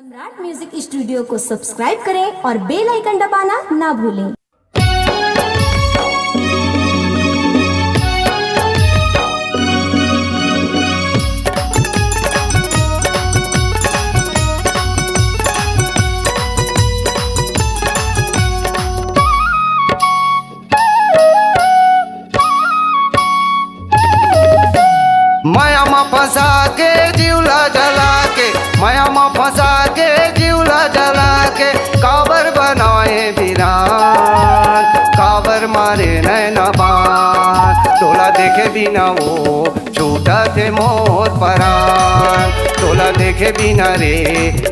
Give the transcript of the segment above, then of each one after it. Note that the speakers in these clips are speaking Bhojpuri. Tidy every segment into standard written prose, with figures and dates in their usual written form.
सम्राट म्यूजिक स्टूडियो को सब्सक्राइब करें और बेल आइकन दबाना ना भूलें। माया में फंसा के जीवला जला के, माया में फंसा के जीवला जला के, काबर बनाए वीरान, काबर मारे नैना बान। तोला देखे बिना वो छूटा थे मोर परान, तोला देखे बिना रे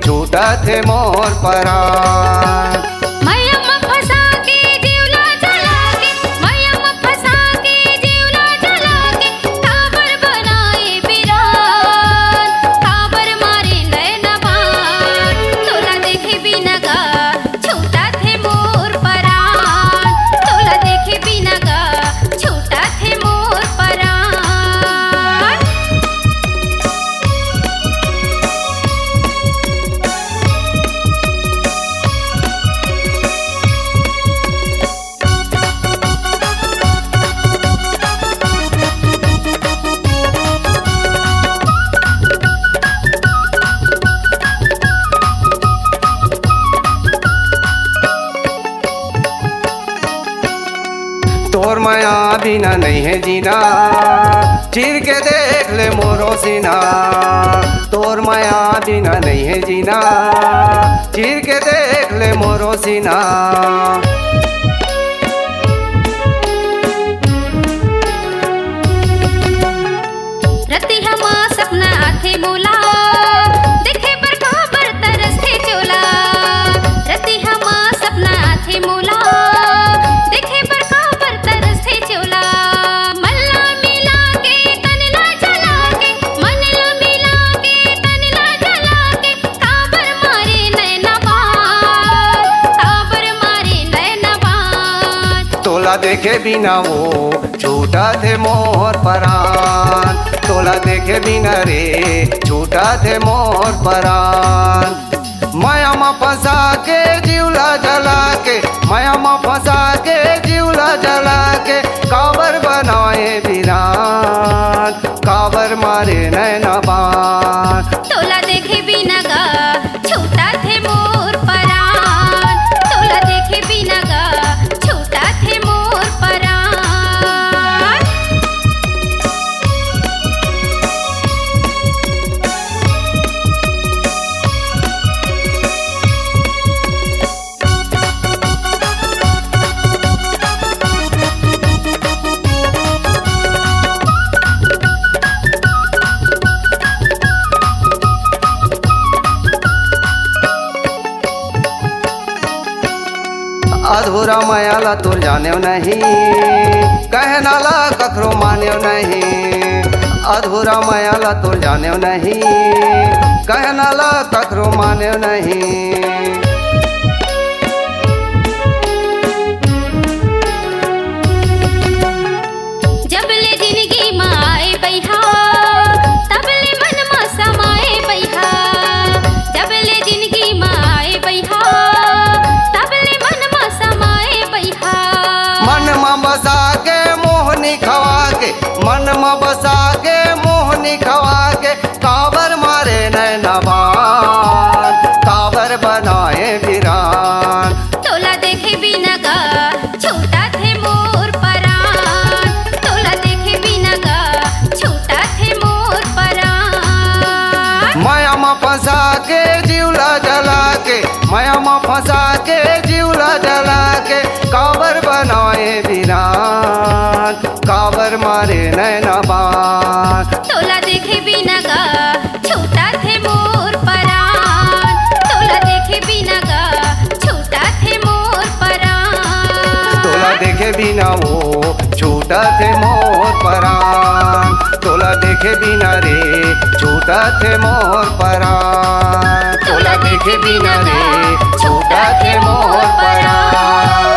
छूटा थे मोर परान। तोर माया बिना नहीं है जीना, चीर के देख ले मोरो सीना। तोर माया बिना नहीं है जीना, चीर के देख ले मोरो सीना। रति हमा सपना आथे मोला, देखे पर खबर तरसते चोला। रति हमा सपना आथे मोला, देखे पर खबर तरसते चोला। मल्ला मिला के तन ला जला के, मन ला मिला के तन ला जला के, काबर मारे नैना बान, काबर मारे नैना बान। तोला देखे बिना वो छूटा थे मोर परान, तोला देखे बिना रे छूटा थे मोर परान। माया में फंसा के जीवला जला के, माया में फंसा के जीवला जला के, काबर बनाए वीरान, काबर मारे नैना बान। तोला देखे बिना गा छूटा थे मोर परान, तोला देखे बिना गा छूटा थे मोर परान। अधूरा मायाला तो जाने नहीं, कहना ला कखरो माने नहीं। अधूरा मायाला तो जाने नहीं, कहना ला कखरो माने नहीं। जबले जिंदगी में आए बैहा, तबले मन में समाए बैहा। जबले जिंदगी में आए बैहा, तबले मन में समाए बैहा। मन में बसा के मोहनी खवा के, मन में बसा के मोहनी खवा के, काबर मारे नैना बान, काबर बनाए वीरान। तोला देखे बिना गा छूटा थे मोर परान, तोला देखे बिना गा छूटा थे मोर परान। माया में फंसा के जीवला जला के, माया में फंसा के जीवला जला के, काबर बनाए वीरान, काबर मारे नैना बान। तोला देखे बिना गा छूटा थे मोर परान, तोला देखे बिना गा छूटा थे मोर परान। तोला देखे बिना वो छूटा थे मोर परान, तोला देखे बिना रे छूटा थे मोर परान। तोला देखे बिना रे छूटा थे मोर परान।